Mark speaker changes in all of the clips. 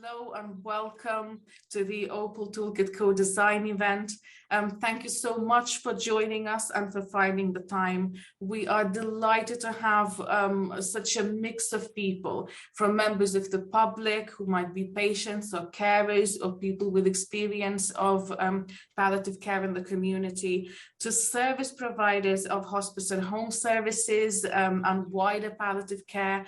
Speaker 1: Hello and welcome to the OPEL Toolkit co-design event. Thank you so much for joining us and for finding the time. We are delighted to have such a mix of people, from members of the public who might be patients or carers or people with experience of palliative care in the community, to service providers of hospice and home services and wider palliative care,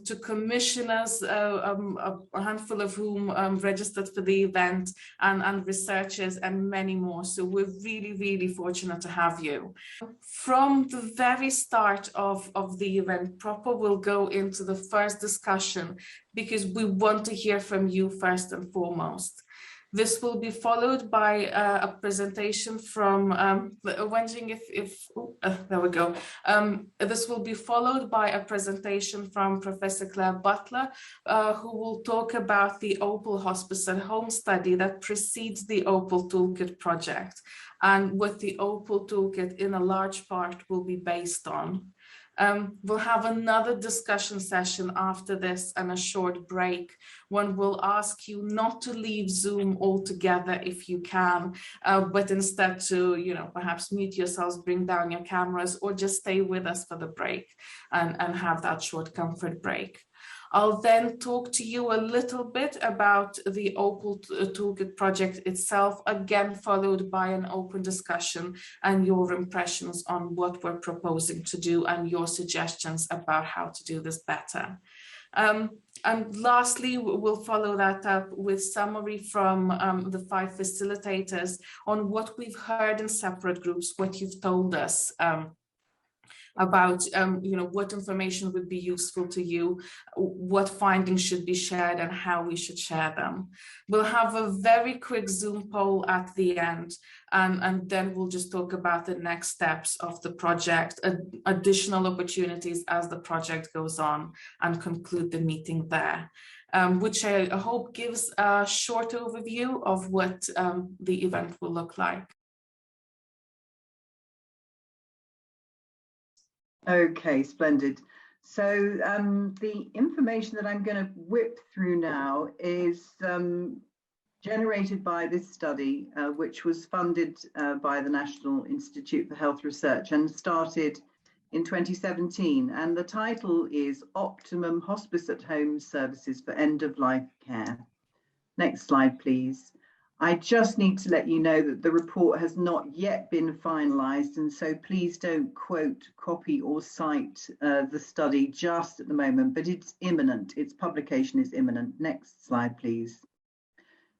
Speaker 1: to commissioners, a handful of whom registered for the event, and researchers and many more. So we're really, really fortunate to have you. From the very start of the event proper, we'll go into the first discussion because we want to hear from you first and foremost. This will be followed by a presentation from, wondering there we go. This will be followed by a presentation from Professor Claire Butler, who will talk about the OPEL Hospice and Home study that precedes the OPEL Toolkit project, and what the OPEL Toolkit in a large part will be based on. We'll have another discussion session after this and a short break when we'll ask you not to leave Zoom altogether if you can, but instead to, perhaps mute yourselves, bring down your cameras, or just stay with us for the break and have that short comfort break. I'll then talk to you a little bit about the OPEL Toolkit project itself, again followed by an open discussion and your impressions on what we're proposing to do and your suggestions about how to do this better. And lastly, we'll follow that up with summary from the 5 facilitators on what we've heard in separate groups, what you've told us about what information would be useful to you, what findings should be shared, and how we should share them. We'll have a very quick Zoom poll at the end, and then we'll just talk about the next steps of the project, additional opportunities as the project goes on, and conclude the meeting there, which I hope gives a short overview of what the event will look like.
Speaker 2: Okay, splendid. So the information that I'm going to whip through now is generated by this study, which was funded by the National Institute for Health Research and started in 2017. And the title is Optimum Hospice at Home Services for End-of-Life Care. Next slide, please. I just need to let you know that the report has not yet been finalised, and so please don't quote, copy or cite the study just at the moment, but it's imminent. Its publication is imminent. Next slide, please.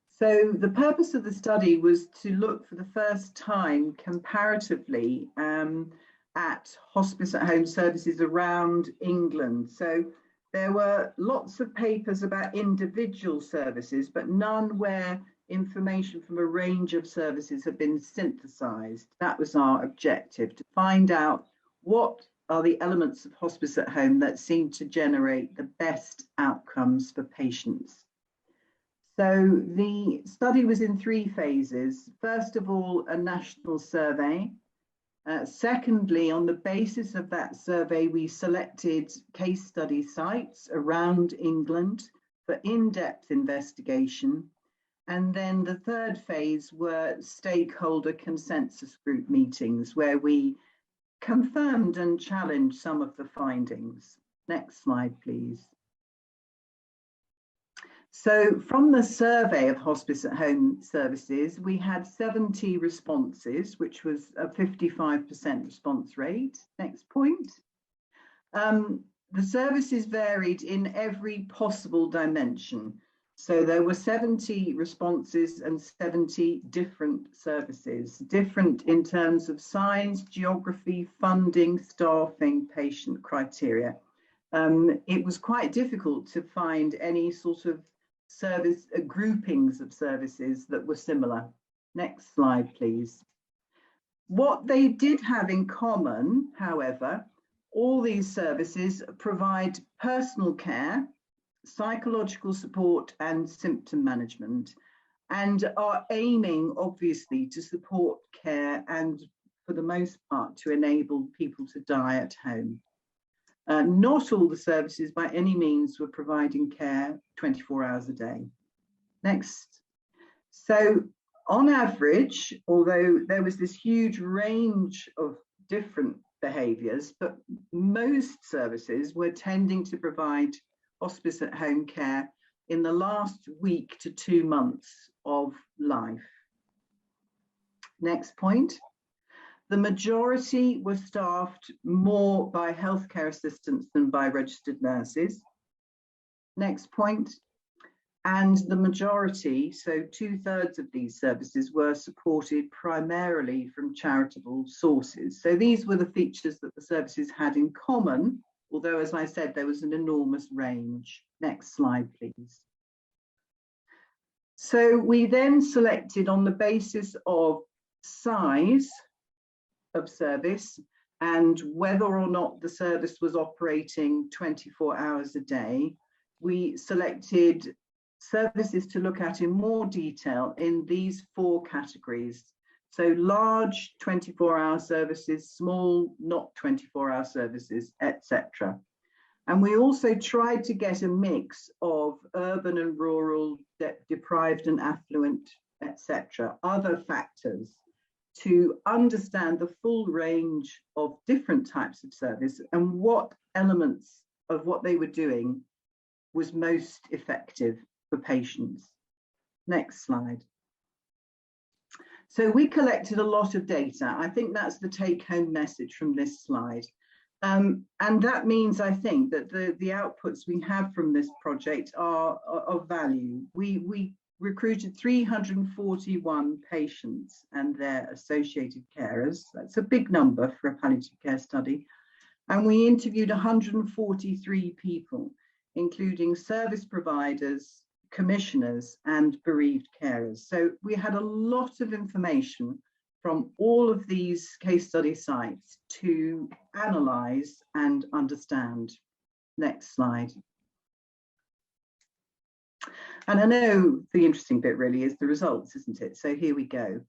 Speaker 2: So the purpose of the study was to look for the first time comparatively at hospice at home services around England. So there were lots of papers about individual services, but none where information from a range of services have been synthesized. That was our objective, to find out what are the elements of hospice at home that seem to generate the best outcomes for patients. So the study was in 3 phases. First of all, a national survey. Secondly, on the basis of that survey, we selected case study sites around England for in-depth investigation. And then the third phase were stakeholder consensus group meetings where we confirmed and challenged some of the findings. Next slide, please. So from the survey of hospice at home services, we had 70 responses, which was a 55% response rate. Next point. The services varied in every possible dimension. So there were 70 responses and 70 different services, different in terms of size, geography, funding, staffing, patient criteria. It was quite difficult to find any sort of service groupings of services that were similar. Next slide, please. What they did have in common, however, all these services provide personal care, psychological support and symptom management, and are aiming obviously to support care and for the most part to enable people to die at home. Not all the services by any means were providing care 24 hours a day. Next. So on average, although there was this huge range of different behaviours, but most services were tending to provide hospice at home care in the last week to 2 months of life. Next point. The majority were staffed more by healthcare assistants than by registered nurses. Next point. And the majority, so 2/3 of these services, were supported primarily from charitable sources. So these were the features that the services had in common, although, as I said, there was an enormous range. Next slide, please. So we then selected on the basis of size of service and whether or not the service was operating 24 hours a day, we selected services to look at in more detail in these 4 categories. So large 24-hour services, small not 24-hour services, etc. And we also tried to get a mix of urban and rural, deprived and affluent, etc., other factors, to understand the full range of different types of service and what elements of what they were doing was most effective for patients. Next slide. So we collected a lot of data. I think that's the take-home message from this slide. And that means, I think, that the outputs we have from this project are of value. We recruited 341 patients and their associated carers. That's a big number for a palliative care study. And we interviewed 143 people, including service providers, commissioners, and bereaved carers. So we had a lot of information from all of these case study sites to analyse and understand. Next slide. And I know the interesting bit really is the results, isn't it? So here we go.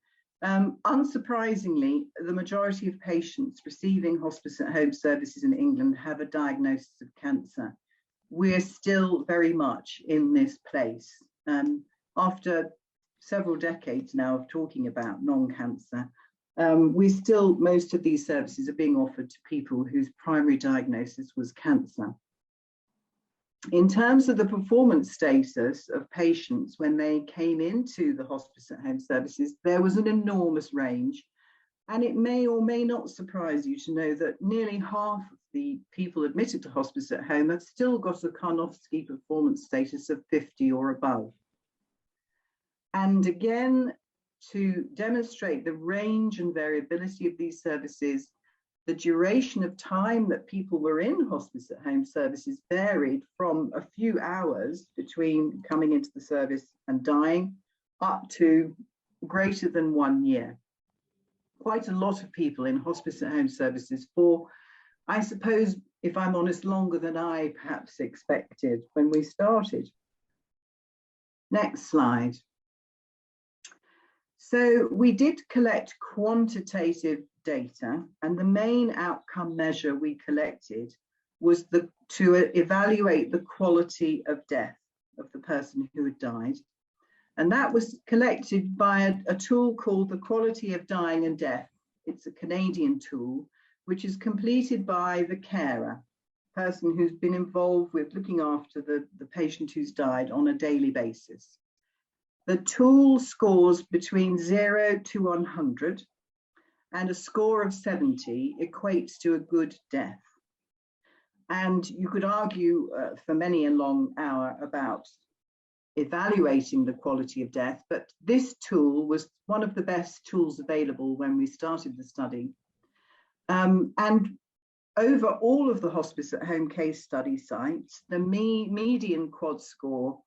Speaker 2: Unsurprisingly, the majority of patients receiving hospice at home services in England have a diagnosis of cancer. We're still very much in this place. After several decades now of talking about non-cancer, most of these services are being offered to people whose primary diagnosis was cancer. In terms of the performance status of patients when they came into the hospice at home services, there was an enormous range. And it may or may not surprise you to know that nearly half of the people admitted to hospice at home have still got a Karnofsky performance status of 50 or above. And again, to demonstrate the range and variability of these services, the duration of time that people were in hospice at home services varied from a few hours between coming into the service and dying up to greater than 1 year. Quite a lot of people in hospice at home services for, I suppose, if I'm honest, longer than I perhaps expected when we started. Next slide. So we did collect quantitative data, and the main outcome measure we collected was to evaluate the quality of death of the person who had died. And that was collected by a tool called the Quality of Dying and Death. It's a Canadian tool, which is completed by the carer, person who's been involved with looking after the patient who's died on a daily basis. The tool scores between 0 to 100, and a score of 70 equates to a good death. And you could argue for many a long hour about evaluating the quality of death, but this tool was one of the best tools available when we started the study. And over all of the hospice at home case study sites, the median quad score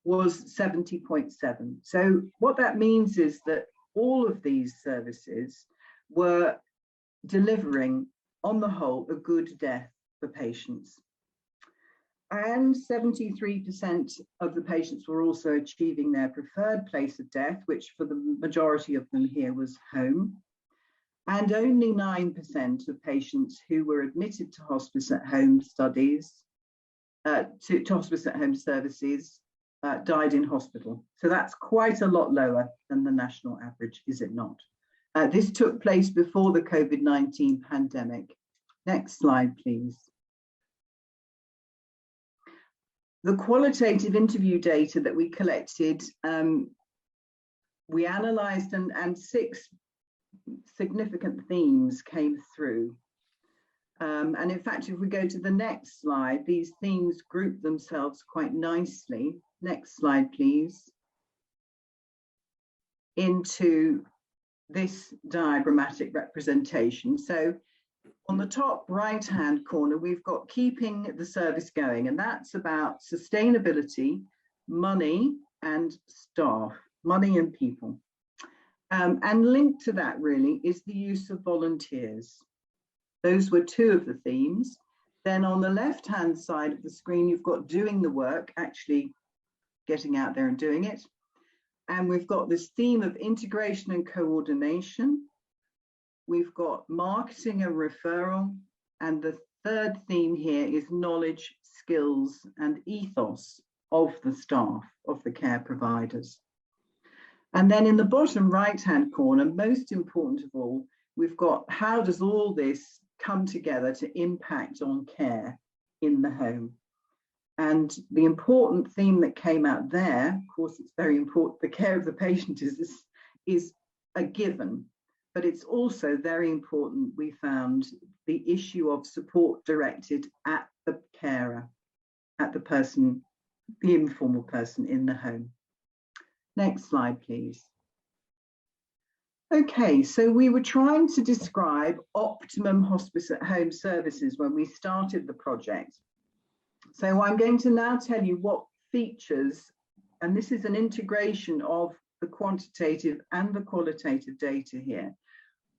Speaker 2: was 70.7. So what that means is that all of these services were delivering, on the whole, a good death for patients. And 73% of the patients were also achieving their preferred place of death, which for the majority of them here was home. And only 9% of patients who were admitted to hospice at home studies, to hospice at home services, died in hospital. So that's quite a lot lower than the national average, is it not? This took place before the COVID-19 pandemic. Next slide, please. The qualitative interview data that we collected, we analysed, and 6 significant themes came through. And in fact, if we go to the next slide, these themes group themselves quite nicely. Next slide, please. Into this diagrammatic representation. So on the top right-hand corner, we've got keeping the service going, and that's about sustainability, money, and staff, money and people. And linked to that really is the use of volunteers. Those were 2 of the themes. Then on the left-hand side of the screen, you've got doing the work, actually getting out there and doing it. And we've got this theme of integration and coordination. We've got marketing and referral. And the 3rd theme here is knowledge, skills, and ethos of the staff, of the care providers. And then in the bottom right-hand corner, most important of all, we've got how does all this come together to impact on care in the home? And the important theme that came out there, of course, it's very important, the care of the patient is a given, but it's also very important, we found, the issue of support directed at the carer, at the person, the informal person in the home. Next slide, please. Okay, so we were trying to describe optimum hospice at home services when we started the project. So I'm going to now tell you what features, and this is an integration of the quantitative and the qualitative data here.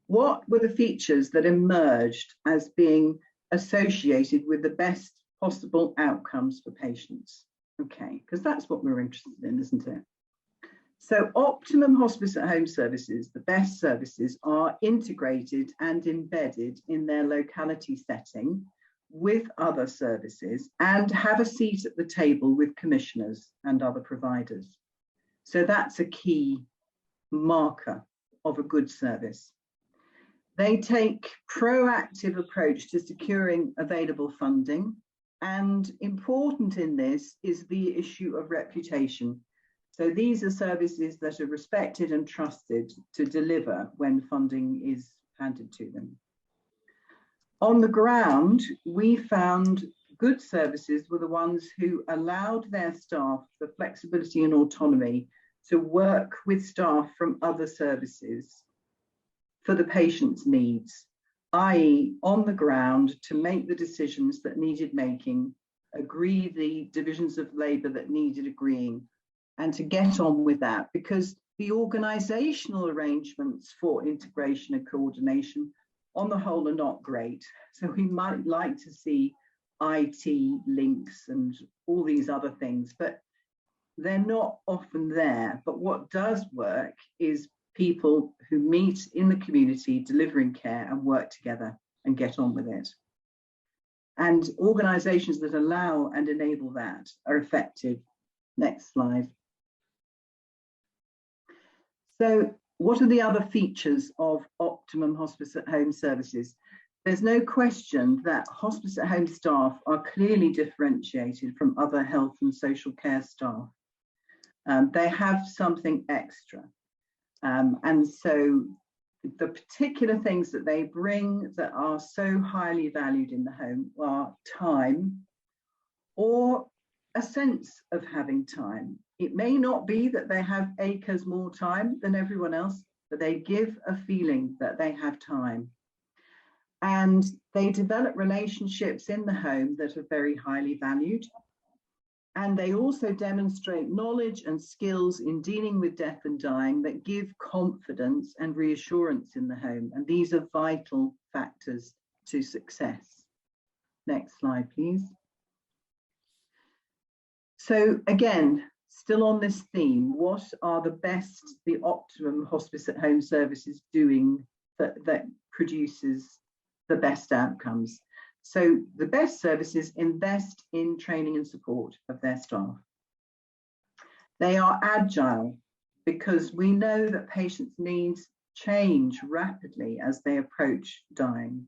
Speaker 2: What were the features that emerged as being associated with the best possible outcomes for patients? Okay, because that's what we're interested in, isn't it? So optimum hospice at home services, the best services, are integrated and embedded in their locality setting with other services and have a seat at the table with commissioners and other providers. So that's a key marker of a good service. They take proactive approach to securing available funding, and important in this is the issue of reputation. So these are services that are respected and trusted to deliver when funding is handed to them. On the ground, we found good services were the ones who allowed their staff the flexibility and autonomy to work with staff from other services for the patient's needs, i.e. on the ground to make the decisions that needed making, agree the divisions of labour that needed agreeing, and to get on with that, because the organisational arrangements for integration and coordination on the whole are not great. So we might like to see IT links and all these other things, but they're not often there. But what does work is people who meet in the community delivering care and work together and get on with it. And organisations that allow and enable that are effective. Next slide. So what are the other features of optimum hospice at home services? There's no question that hospice at home staff are clearly differentiated from other health and social care staff. They have something extra. And so the particular things that they bring that are so highly valued in the home are time, or a sense of having time. It may not be that they have acres more time than everyone else, but they give a feeling that they have time. And they develop relationships in the home that are very highly valued. And they also demonstrate knowledge and skills in dealing with death and dying that give confidence and reassurance in the home. And these are vital factors to success. Next slide, please. So again, still on this theme, what are the optimum hospice at home services doing that produces the best outcomes? So the best services invest in training and support of their staff. They are agile because we know that patients' needs change rapidly as they approach dying.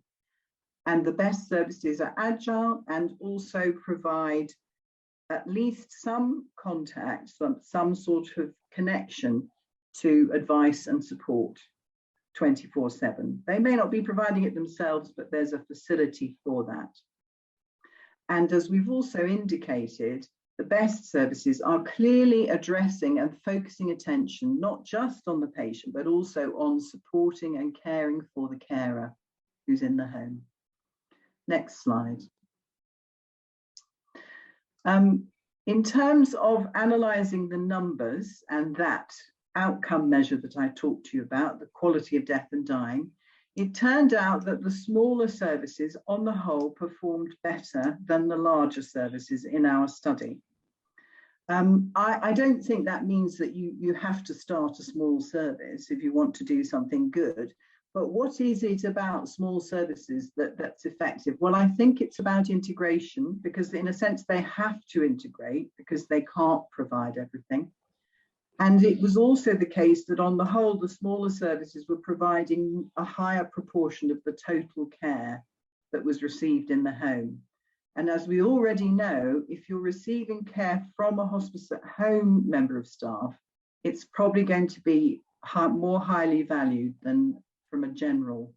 Speaker 2: And the best services are agile and also provide at least some contact, some sort of connection to advice and support 24/7. They may not be providing it themselves, but there's a facility for that. And as we've also indicated, the best services are clearly addressing and focusing attention, not just on the patient, but also on supporting and caring for the carer who's in the home. Next slide. In terms of analysing the numbers and that outcome measure that I talked to you about, the quality of death and dying, it turned out that the smaller services on the whole performed better than the larger services in our study. I don't think that means that you have to start a small service if you want to do something good. But what is it about small services that's effective? Well, I think it's about integration, because in a sense they have to integrate because they can't provide everything. And it was also the case that on the whole, the smaller services were providing a higher proportion of the total care that was received in the home. And as we already know, if you're receiving care from a hospice at home member of staff, it's probably going to be more highly valued than from a general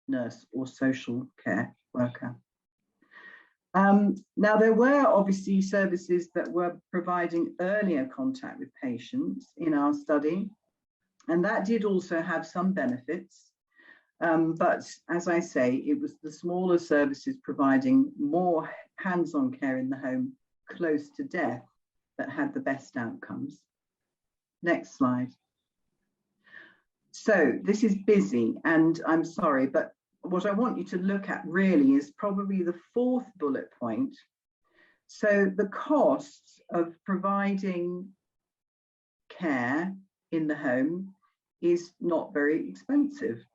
Speaker 2: nurse or social care worker. Now, there were obviously services that were providing earlier contact with patients in our study, and that did also have some benefits. But as I say, it was the smaller services providing more hands-on care in the home close to death that had the best outcomes. Next slide. So this is busy, and I'm sorry, but what I want you to look at really is probably the fourth bullet point. So the costs of providing care in the home is not very expensive.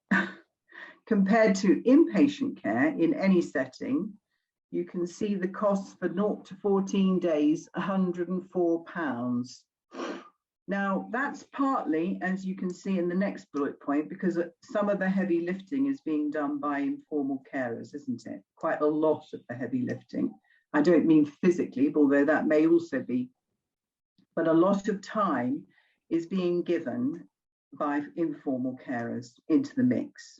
Speaker 2: Compared to inpatient care in any setting, you can see the costs for 0 to 14 days, £104. Now, that's partly, as you can see in the next bullet point, because some of the heavy lifting is being done by informal carers, isn't it? Quite a lot of the heavy lifting. I don't mean physically, although that may also be, but a lot of time is being given by informal carers into the mix.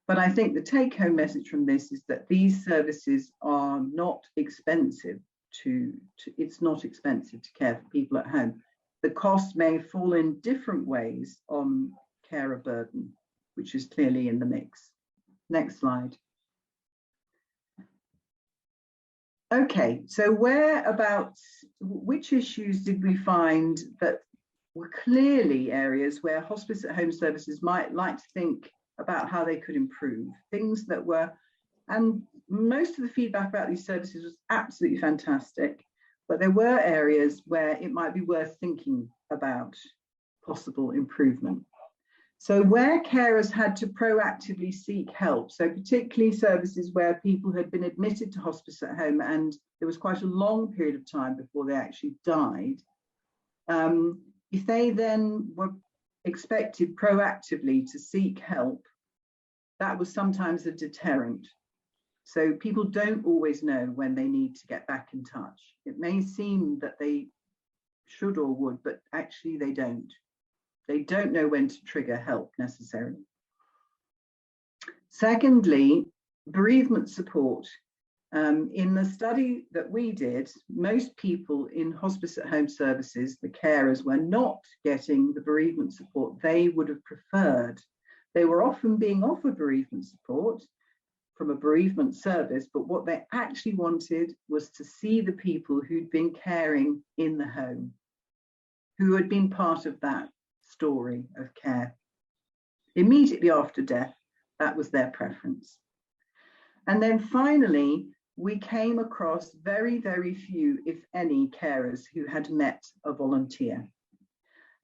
Speaker 2: But I think the take-home message from this is that these services are not expensive it's not expensive to care for people at home. The cost may fall in different ways on carer burden, which is clearly in the mix. Next slide. Okay, so which issues did we find that were clearly areas where hospice at home services might like to think about how they could improve? Things that were, and most of the feedback about these services was absolutely fantastic. But there were areas where it might be worth thinking about possible improvement. So where carers had to proactively seek help, so particularly services where people had been admitted to hospice at home and there was quite a long period of time before they actually died, if they then were expected proactively to seek help, that was sometimes a deterrent. So people don't always know when they need to get back in touch. It may seem that they should or would, but actually they don't. They don't know when to trigger help necessarily. Secondly, bereavement support. In the study that we did, most people in hospice at home services, the carers, were not getting the bereavement support they would have preferred. They were often being offered bereavement support from a bereavement service, but what they actually wanted was to see the people who'd been caring in the home, who had been part of that story of care. Immediately after death, that was their preference. And then finally, we came across very, very few, if any, carers who had met a volunteer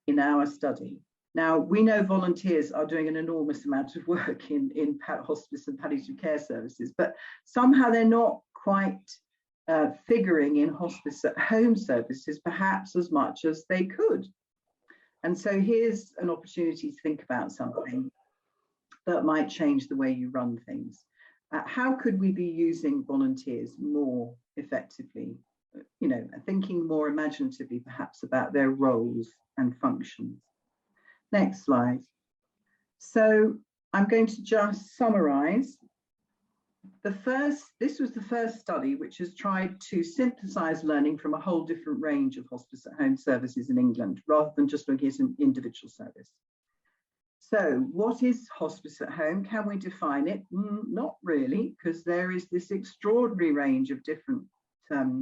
Speaker 2: in our study. Now, we know volunteers are doing an enormous amount of work in hospice and palliative care services, but somehow they're not quite figuring in hospice at home services perhaps as much as they could. And so here's an opportunity to think about something that might change the way you run things. How could we be using volunteers more effectively? You know, thinking more imaginatively perhaps about their roles and functions. Next slide. So I'm going to just summarize. This was the first study which has tried to synthesize learning from a whole different range of hospice at home services in England, rather than just looking at an individual service. So what is hospice at home? Can we define it? Not really, because there is this extraordinary range of different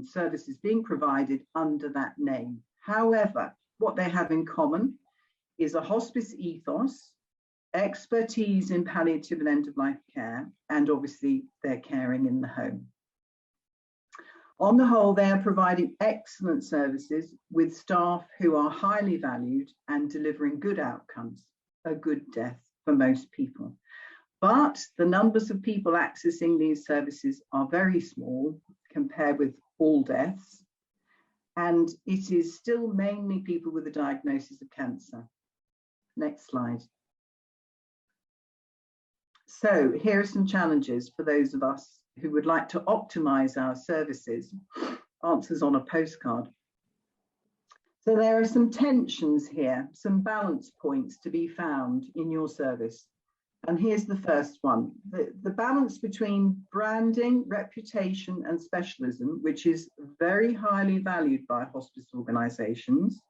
Speaker 2: services being provided under that name. However, what they have in common is a hospice ethos, expertise in palliative and end-of-life care, and obviously their caring in the home. On the whole, they are providing excellent services with staff who are highly valued and delivering good outcomes, a good death for most people. But the numbers of people accessing these services are very small compared with all deaths, and it is still mainly people with a diagnosis of cancer. Next slide. So here are some challenges for those of us who would like to optimize our services. Answers on a postcard. So there are some tensions here, some balance points to be found in your service. And here's the first one. The balance between branding, reputation, and specialism, which is very highly valued by hospice organizations,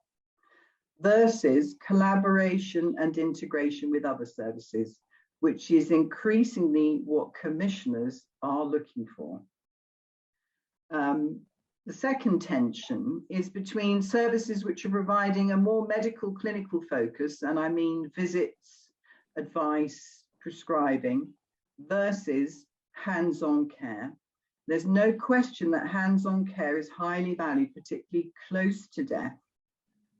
Speaker 2: versus collaboration and integration with other services, which is increasingly what commissioners are looking for. The second tension is between services which are providing a more medical clinical focus, and I mean visits, advice, prescribing, versus hands-on care. There's no question that hands-on care is highly valued, particularly close to death.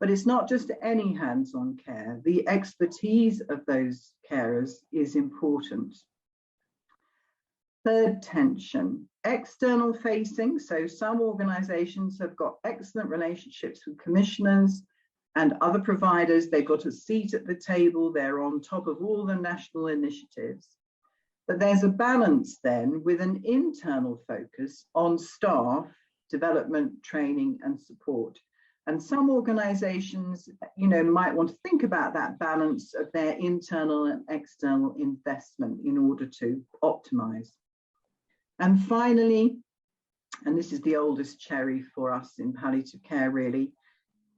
Speaker 2: But it's not just any hands-on care. The expertise of those carers is important. Third tension, external facing. So some organizations have got excellent relationships with commissioners and other providers. They've got a seat at the table. They're on top of all the national initiatives. But there's a balance then with an internal focus on staff, development, training, and support. And some organizations, you know, might want to think about that balance of their internal and external investment in order to optimize. And finally, and this is the oldest cherry for us in palliative care really,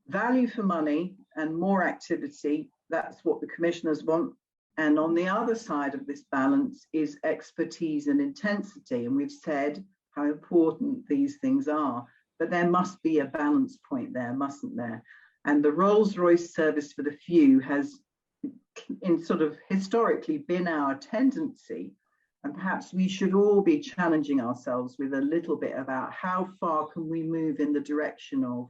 Speaker 2: value for money and more activity. That's what the commissioners want. And on the other side of this balance is expertise and intensity. And we've said how important these things are. But there must be a balance point there, mustn't there? And the Rolls-Royce service for the few has in sort of historically been our tendency. And perhaps we should all be challenging ourselves with a little bit about how far can we move in the direction of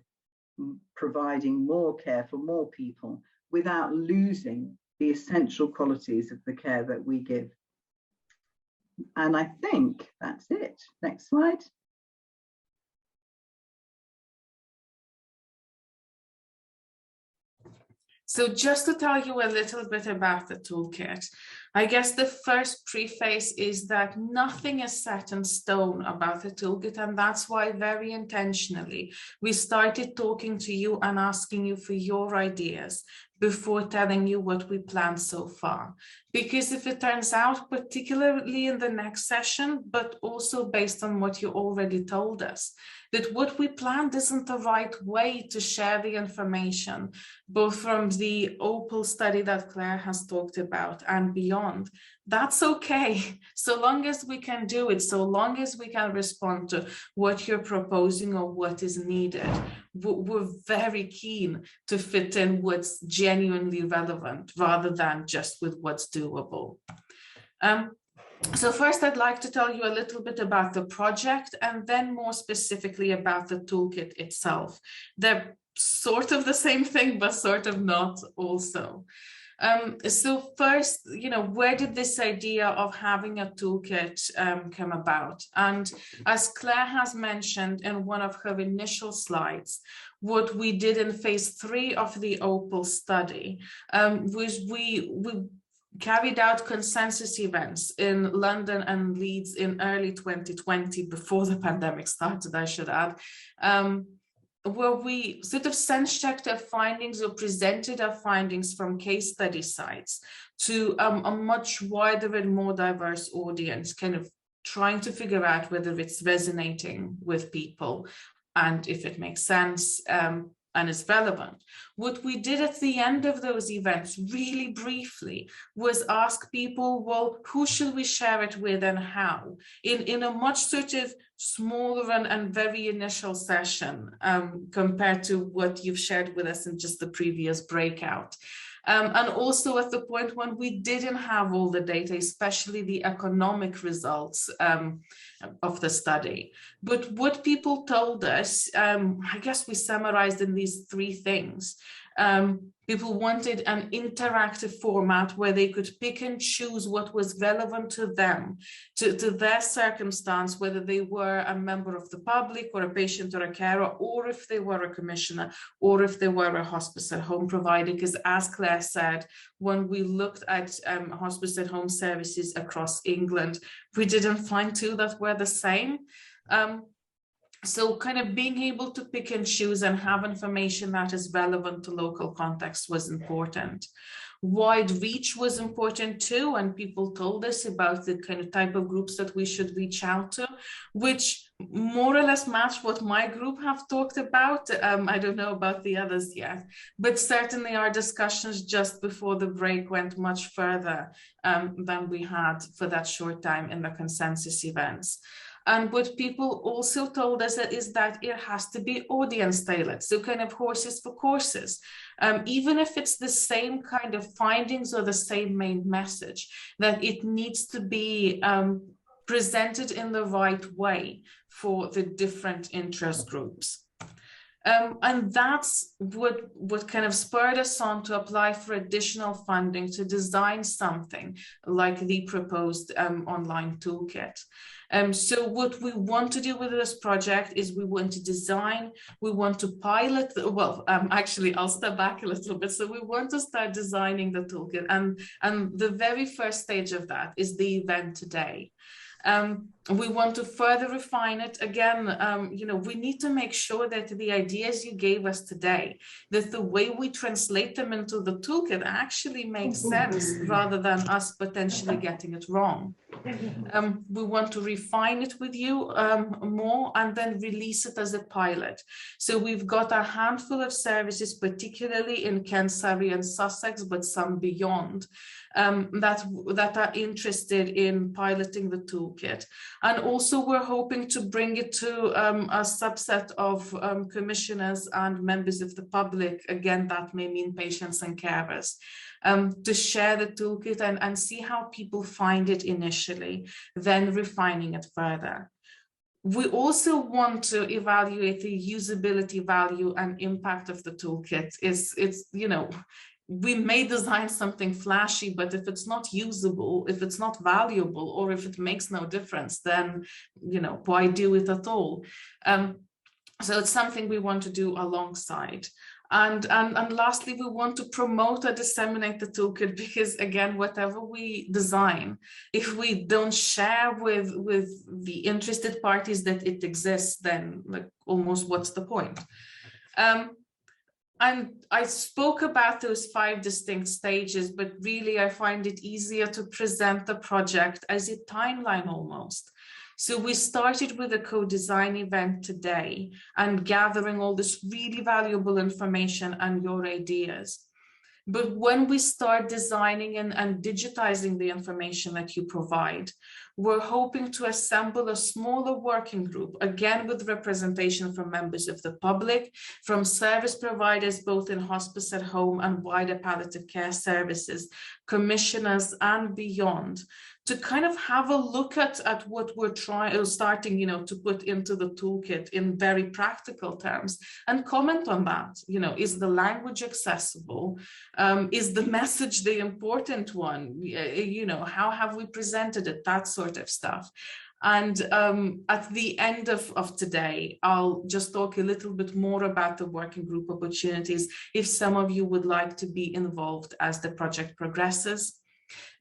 Speaker 2: providing more care for more people without losing the essential qualities of the care that we give. And I think that's it. Next slide.
Speaker 1: So just to tell you a little bit about the toolkit, I guess the first preface is that nothing is set in stone about the toolkit, and that's why very intentionally we started talking to you and asking you for your ideas before telling you what we planned so far. Because if it turns out, particularly in the next session, but also based on what you already told us, that what we planned isn't the right way to share the information, both from the OPEL study that Claire has talked about and beyond, that's okay. So long as we can do it, so long as we can respond to what you're proposing or what is needed, we're very keen to fit in what's genuinely relevant rather than just with what's doable. So first, I'd like to tell you a little bit about the project and then more specifically about the toolkit itself. They're sort of the same thing, but sort of not also. So first, where did this idea of having a toolkit come about? And as Claire has mentioned in one of her initial slides, what we did in phase 3 of the OPEL study was we carried out consensus events in London and Leeds in early 2020, before the pandemic started, I should add, where we sort of sense-checked our findings or presented our findings from case study sites to a much wider and more diverse audience, kind of trying to figure out whether it's resonating with people and if it makes sense and is relevant. What we did at the end of those events, really briefly, was ask people, well, who should we share it with and how? In a much sort of smaller and very initial session compared to what you've shared with us in just the previous breakout. And also at the point when we didn't have all the data, especially the economic results of the study. But what people told us, I guess we summarized in these 3 things. People wanted an interactive format where they could pick and choose what was relevant to them, to their circumstance, whether they were a member of the public or a patient or a carer, or if they were a commissioner, or if they were a hospice at home provider. Because as Claire said, when we looked at hospice at home services across England, we didn't find 2 that were the same. So kind of being able to pick and choose and have information that is relevant to local context was important. Wide reach was important too, and people told us about the kind of type of groups that we should reach out to, which more or less match what my group have talked about. I don't know about the others yet, but certainly our discussions just before the break went much further than we had for that short time in the consensus events. And what people also told us is that it has to be audience tailored, so kind of horses for courses. Even if it's the same kind of findings or the same main message, that it needs to be presented in the right way for the different interest groups. And that's what kind of spurred us on to apply for additional funding to design something like the proposed online toolkit. So what we want to do with this project is we want to design, we want to pilot, actually I'll step back a little bit. So we want to start designing the toolkit, and the very first stage of that is the event today. We want to further refine it. Again, we need to make sure that the ideas you gave us today, that the way we translate them into the toolkit actually makes sense, rather than us potentially getting it wrong. We want to refine it with you more and then release it as a pilot. So we've got a handful of services, particularly in Kent, Surrey and Sussex, but some beyond, that are interested in piloting the toolkit. And also we're hoping to bring it to a subset of commissioners and members of the public. Again, that may mean patients and carers, to share the toolkit and see how people find it initially, then refining it further. We also want to evaluate the usability value and impact of the toolkit. We may design something flashy, but if it's not usable, if it's not valuable, or if it makes no difference, then, why do it at all? So it's something we want to do alongside. And lastly, we want to promote or disseminate the toolkit, because again, whatever we design, if we don't share with the interested parties that it exists, then almost what's the point? And I spoke about those 5 distinct stages, but really I find it easier to present the project as a timeline almost. So we started with a co-design event today and gathering all this really valuable information and your ideas. But when we start designing and digitizing the information that you provide, we're hoping to assemble a smaller working group, again with representation from members of the public, from service providers, both in hospice at home and wider palliative care services, commissioners and beyond, to kind of have a look at what we're starting, to put into the toolkit in very practical terms and comment on that. Is the language accessible? Is the message the important one? How have we presented it? That sort of stuff. And at the end of today, I'll just talk a little bit more about the working group opportunities if some of you would like to be involved as the project progresses.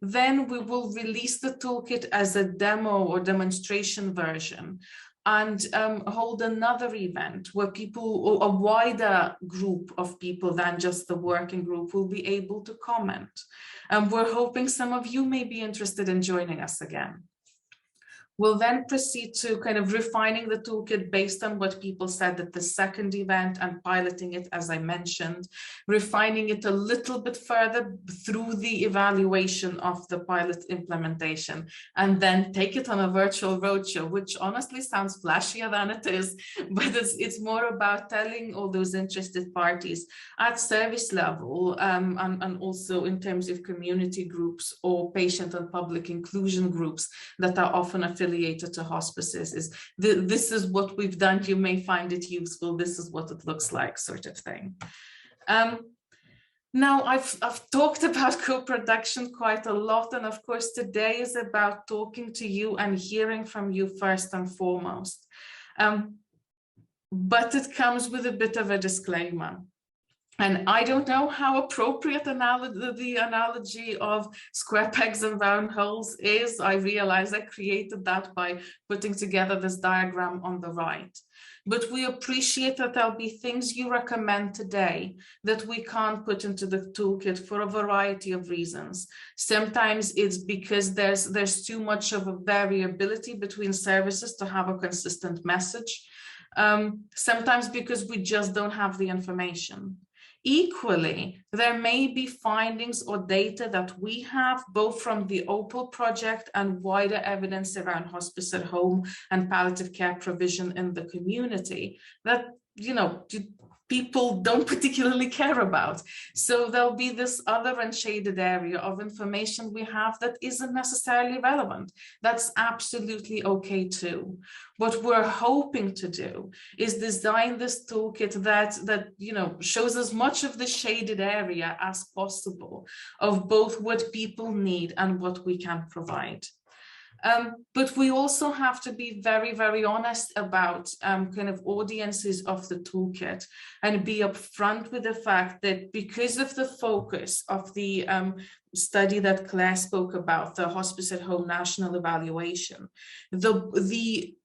Speaker 1: Then we will release the toolkit as a demo or demonstration version and hold another event where people, or a wider group of people than just the working group, will be able to comment. And we're hoping some of you may be interested in joining us again. We'll then proceed to kind of refining the toolkit based on what people said at the second event and piloting it, as I mentioned, refining it a little bit further through the evaluation of the pilot implementation, and then take it on a virtual roadshow, which honestly sounds flashier than it is, but it's more about telling all those interested parties at service level and also in terms of community groups or patient and public inclusion groups that are often affiliated to hospices, is this is what we've done, you may find it useful, this is what it looks like, sort of thing. Now I've talked about co-production quite a lot, and of course today is about talking to you and hearing from you first and foremost. But it comes with a bit of a disclaimer. And I don't know how appropriate the analogy of square pegs and round holes is. I realize I created that by putting together this diagram on the right. But we appreciate that there'll be things you recommend today that we can't put into the toolkit for a variety of reasons. Sometimes it's because there's too much of a variability between services to have a consistent message. Sometimes because we just don't have the information. Equally, there may be findings or data that we have both from the OPEL project and wider evidence around hospice at home and palliative care provision in the community that, people don't particularly care about. So there'll be this other unshaded area of information we have that isn't necessarily relevant. That's absolutely okay too. What we're hoping to do is design this toolkit that shows as much of the shaded area as possible of both what people need and what we can provide. But we also have to be very, very honest about kind of audiences of the toolkit and be upfront with the fact that because of the focus of the study that Claire spoke about, the Hospice at Home National Evaluation, the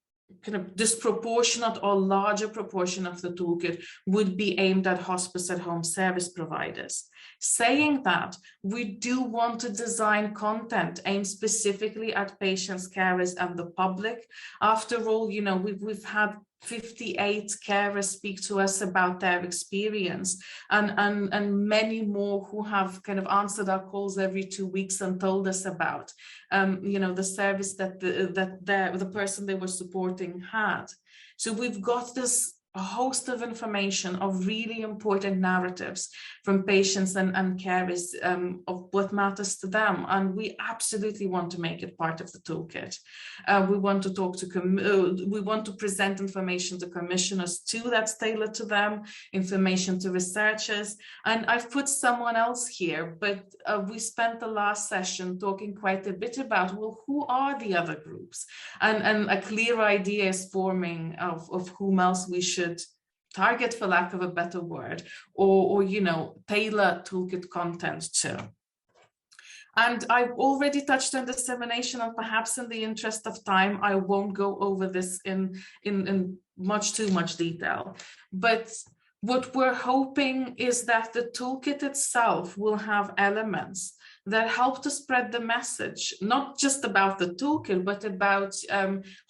Speaker 1: kind of disproportionate or larger proportion of the toolkit would be aimed at hospice at home service providers. Saying that, we do want to design content aimed specifically at patients, carers, and the public. After all, we've had 58 carers speak to us about their experience, and many more who have kind of answered our calls every 2 weeks and told us about the service that the person they were supporting had. So we've got this a host of information of really important narratives from patients and carers of what matters to them, and we absolutely want to make it part of the toolkit. We want to talk to we want to present information to commissioners too that's tailored to them, information to researchers, and I've put someone else here, but we spent the last session talking quite a bit about, well, who are the other groups, and a clear idea is forming of whom else we should target, for lack of a better word, or tailor toolkit content to. And I've already touched on dissemination, and perhaps in the interest of time, I won't go over this in too much detail. But what we're hoping is that the toolkit itself will have elements that help to spread the message, not just about the toolkit, but about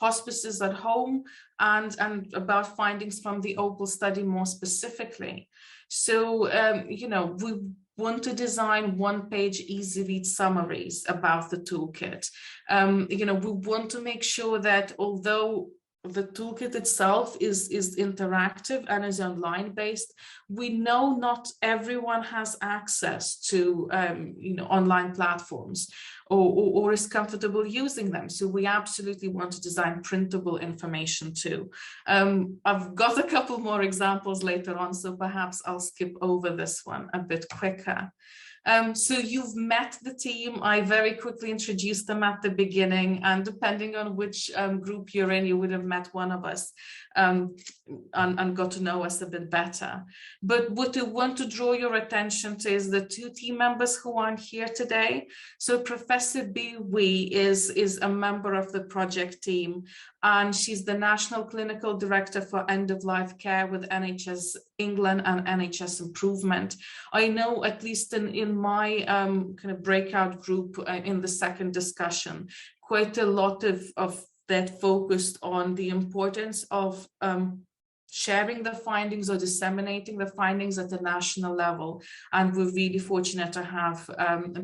Speaker 1: hospices at home and about findings from the OPEL study more specifically. So, we want to design one-page easy read summaries about the toolkit. We want to make sure that although the toolkit itself is interactive and is online based, we know not everyone has access to online platforms or is comfortable using them. So we absolutely want to design printable information too. I've got a couple more examples later on, so perhaps I'll skip over this one a bit quicker. So you've met the team. I very quickly introduced them at the beginning, and depending on which group you're in, you would have met one of us and got to know us a bit better. But what I want to draw your attention to is the two team members who aren't here today. So Professor B. Wee is a member of the project team, and she's the National Clinical Director for End-of-Life Care with NHS England and NHS Improvement. I know, at least in my kind of breakout group in the second discussion, quite a lot of that focused on the importance of sharing the findings or disseminating the findings at the national level. And we're really fortunate to have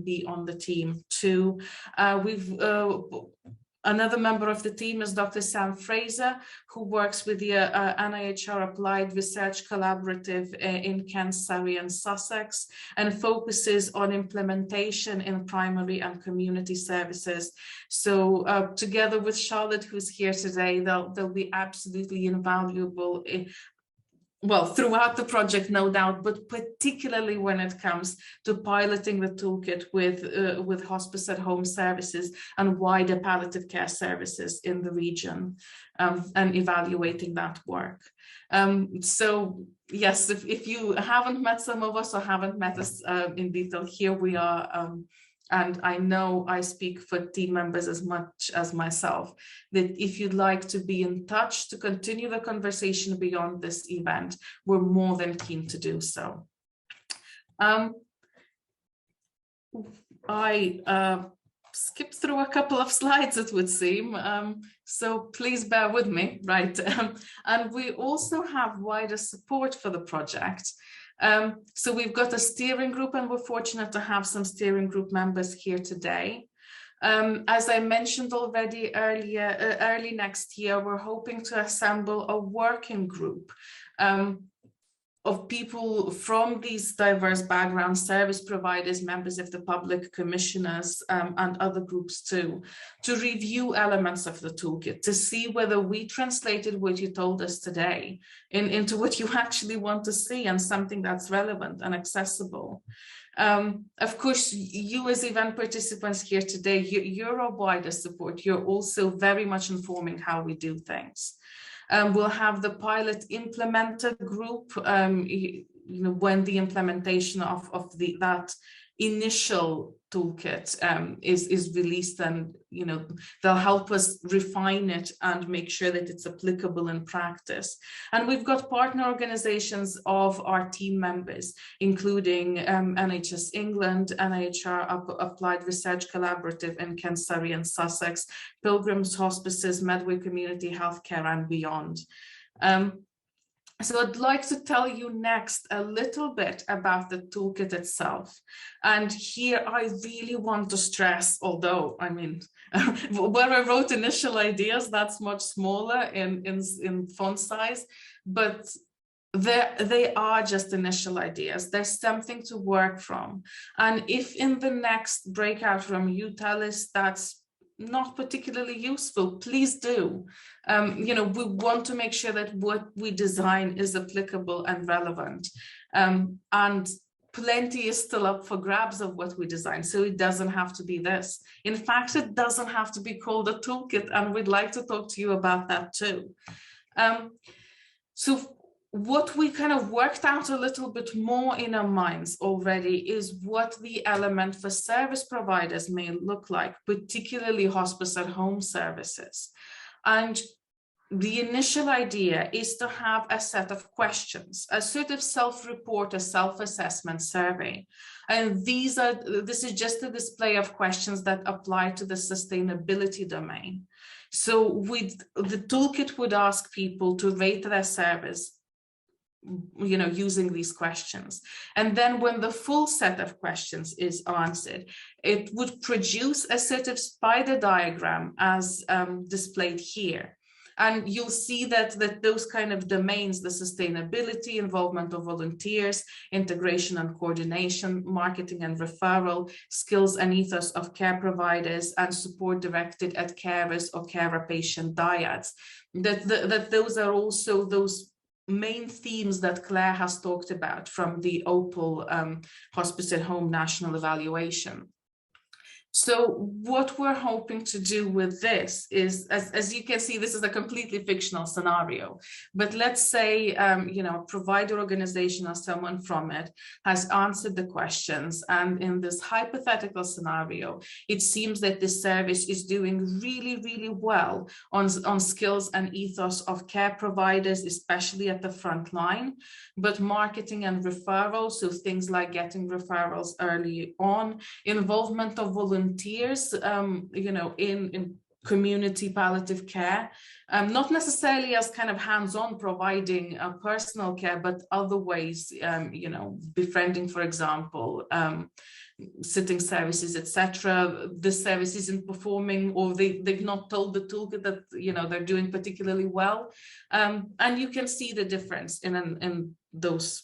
Speaker 1: be on the team too. Another member of the team is Dr. Sam Fraser, who works with the NIHR Applied Research Collaborative in Kent, Surrey and Sussex, and focuses on implementation in primary and community services. So together with Charlotte, who's here today, they'll be absolutely invaluable throughout the project, no doubt, but particularly when it comes to piloting the toolkit with hospice at home services and wider palliative care services in the region, and evaluating that work. So yes, if you haven't met some of us or haven't met us in detail, here we are. And I know I speak for team members as much as myself, that if you'd like to be in touch to continue the conversation beyond this event, we're more than keen to do so. I skipped through a couple of slides, it would seem, so please bear with me, right? And we also have wider support for the project. So we've got a steering group, and we're fortunate to have some steering group members here today. As I mentioned already earlier, early next year, we're hoping to assemble a working group of people from these diverse backgrounds, service providers, members of the public, commissioners, and other groups too, to review elements of the toolkit, to see whether we translated what you told us today into what you actually want to see and something that's relevant and accessible. Of course, you as event participants here today, you're a wider support. You're also very much informing how we do things. We'll have the pilot implementer group, when the implementation of that initial toolkit is released, and they'll help us refine it and make sure that it's applicable in practice. And we've got partner organizations of our team members, including NHS England, NIHR Applied Research Collaborative in Kent, Surrey and Sussex, Pilgrims Hospices, Medway Community Healthcare and beyond. So I'd like to tell you next a little bit about the toolkit itself. And here I really want to stress, although, where I wrote initial ideas, that's much smaller in font size, but they are just initial ideas. There's something to work from. And if in the next breakout room you tell us that's not particularly useful, please do. We want to make sure that what we design is applicable and relevant. And plenty is still up for grabs of what we design. So it doesn't have to be this. In fact, it doesn't have to be called a toolkit. And we'd like to talk to you about that too. So what we kind of worked out a little bit more in our minds already is what the element for service providers may look like, particularly hospice at home services. And the initial idea is to have a set of questions, a sort of self-report, a self-assessment survey. And this is just a display of questions that apply to the sustainability domain. So the toolkit would ask people to rate their service, using these questions. And then when the full set of questions is answered, it would produce a sort of spider diagram as displayed here. And you'll see that those kind of domains, the sustainability, involvement of volunteers, integration and coordination, marketing and referral, skills and ethos of care providers, and support directed at carers or carer patient dyads, that those are also those main themes that Claire has talked about from the OPEL Hospice at Home National Evaluation. So what we're hoping to do with this is, as you can see, this is a completely fictional scenario, but let's say, a provider organization or someone from it has answered the questions. And in this hypothetical scenario, it seems that this service is doing really, really well on skills and ethos of care providers, especially at the front line, but marketing and referrals, so things like getting referrals early on, involvement of volunteers, in community palliative care, not necessarily as kind of hands-on providing personal care, but other ways, befriending, for example, sitting services, etc. The service isn't performing, or they've not told the toolkit that they're doing particularly well, and you can see the difference in those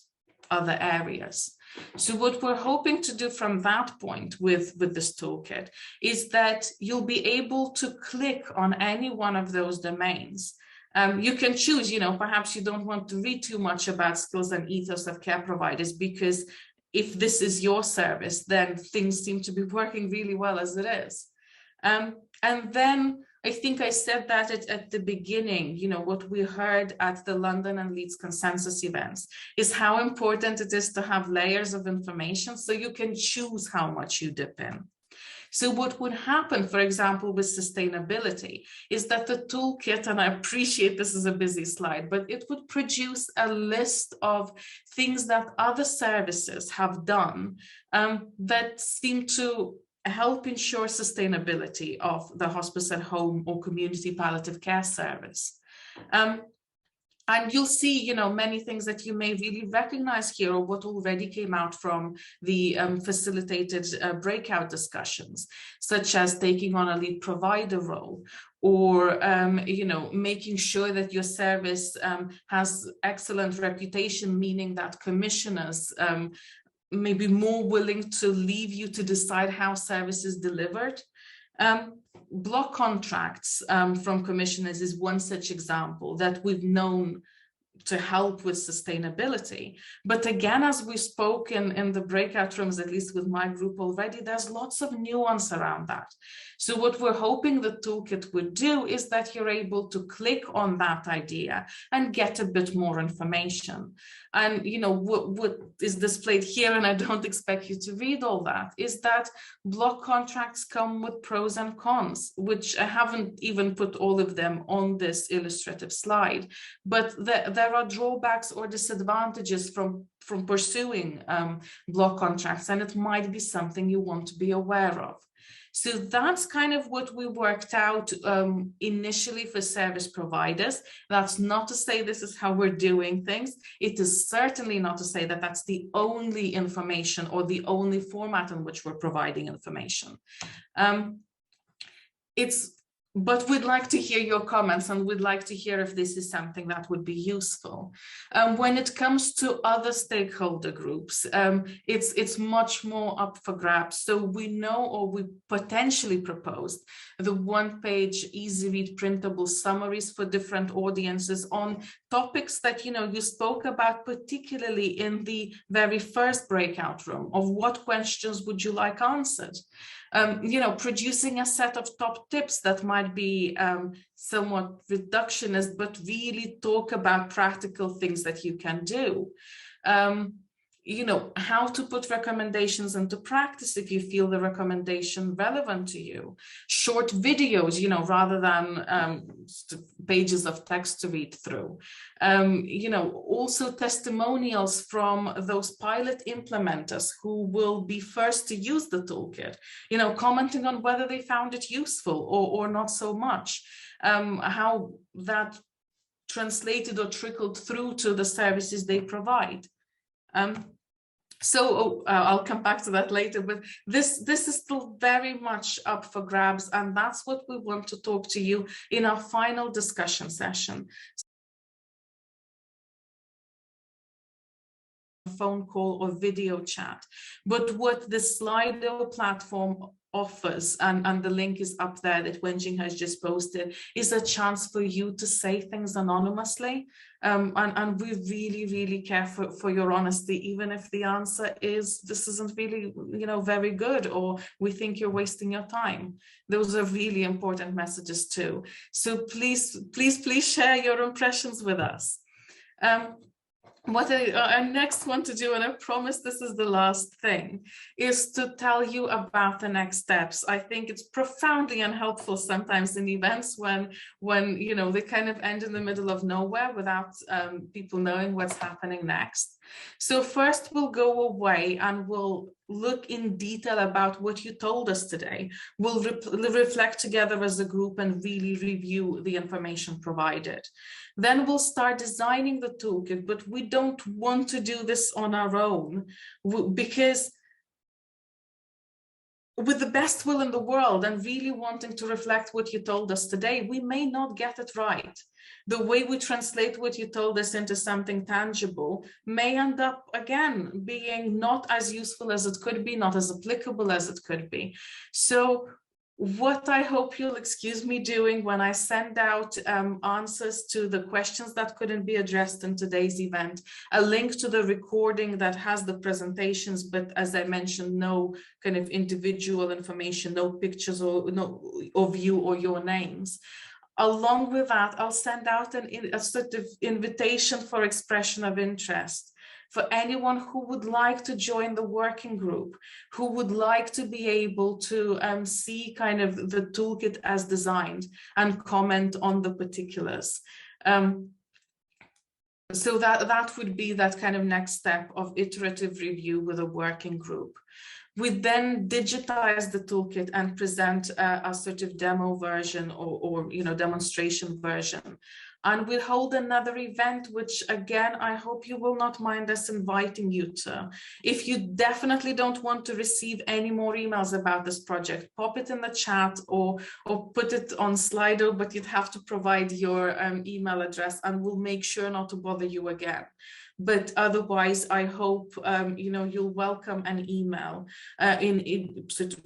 Speaker 1: other areas. So what we're hoping to do from that point with this toolkit is that you'll be able to click on any one of those domains. You can choose, perhaps you don't want to read too much about skills and ethos of care providers, because if this is your service, then things seem to be working really well as it is. And then I think I said that at the beginning, what we heard at the London and Leeds consensus events is how important it is to have layers of information so you can choose how much you dip in. So what would happen, for example, with sustainability is that the toolkit, and I appreciate this is a busy slide, but it would produce a list of things that other services have done that seem to help ensure sustainability of the hospice at home or community palliative care service. And you'll see, many things that you may really recognize here, or what already came out from the facilitated breakout discussions, such as taking on a lead provider role, or, making sure that your service has excellent reputation, meaning that commissioners may be more willing to leave you to decide how service is delivered. Block contracts from commissioners is one such example that we've known to help with sustainability. But again, as we spoke in the breakout rooms, at least with my group already, there's lots of nuance around that. So what we're hoping the toolkit would do is that you're able to click on that idea and get a bit more information. And what is displayed here, and I don't expect you to read all that, is that block contracts come with pros and cons, which I haven't even put all of them on this illustrative slide, but there are drawbacks or disadvantages from pursuing block contracts, and it might be something you want to be aware of. So that's kind of what we worked out initially for service providers. That's not to say this is how we're doing things. It is certainly not to say that that's the only information or the only format in which we're providing information. But we'd like to hear your comments, and we'd like to hear if this is something that would be useful. When it comes to other stakeholder groups, it's much more up for grabs. So we know, or we potentially proposed, the one-page, easy-read, printable summaries for different audiences on topics that you spoke about, particularly in the very first breakout room, of what questions would you like answered. Producing a set of top tips that might be somewhat reductionist, but really talk about practical things that you can do. you know, how to put recommendations into practice if you feel the recommendation relevant to you. Short videos, you know, rather than pages of text to read through. You know, also testimonials from those pilot implementers who will be first to use the toolkit, you know, commenting on whether they found it useful or not so much, how that translated or trickled through to the services they provide. I'll come back to that later, but this is still very much up for grabs, and that's what we want to talk to you in our final discussion session. Phone call or video chat, but what the Slido platform offers, and the link is up there that Wenjing has just posted, is a chance for you to say things anonymously, and we really care for your honesty, even if the answer is this isn't really, you know, very good, or we think you're wasting your time. Those are really important messages too. So please share your impressions with us. What I next want to do, and I promise this is the last thing, is to tell you about the next steps. I think it's profoundly unhelpful sometimes in events when you know, they kind of end in the middle of nowhere without people knowing what's happening next. So first we'll go away and we'll look in detail about what you told us today. We'll reflect together as a group and really review the information provided. Then we'll start designing the toolkit, but we don't want to do this on our own, because with the best will in the world and really wanting to reflect what you told us today, we may not get it right. The way we translate what you told us into something tangible may end up, again, being not as useful as it could be, not as applicable as it could be. So what I hope you'll excuse me doing when I send out answers to the questions that couldn't be addressed in today's event, a link to the recording that has the presentations, but as I mentioned, no kind of individual information, no pictures or you or your names. Along with that, I'll send out a sort of invitation for expression of interest for anyone who would like to join the working group, who would like to be able to see kind of the toolkit as designed and comment on the particulars. So that would be that kind of next step of iterative review with a working group. We then digitize the toolkit and present a sort of demo version or you know, demonstration version. And we'll hold another event, which again, I hope you will not mind us inviting you to. If you definitely don't want to receive any more emails about this project, pop it in the chat or put it on Slido, but you'd have to provide your email address and we'll make sure not to bother you again. But otherwise, I hope you know, you'll welcome an email in sort of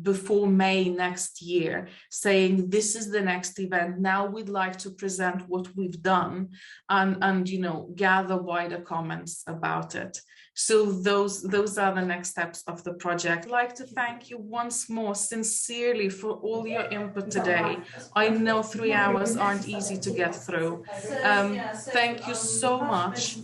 Speaker 1: before May next year, saying this is the next event. Now we'd like to present what we've done and you know, gather wider comments about it. So those are the next steps of the project. I'd like to thank you once more sincerely for all your input today. I know 3 hours aren't easy to get through. Thank you so much.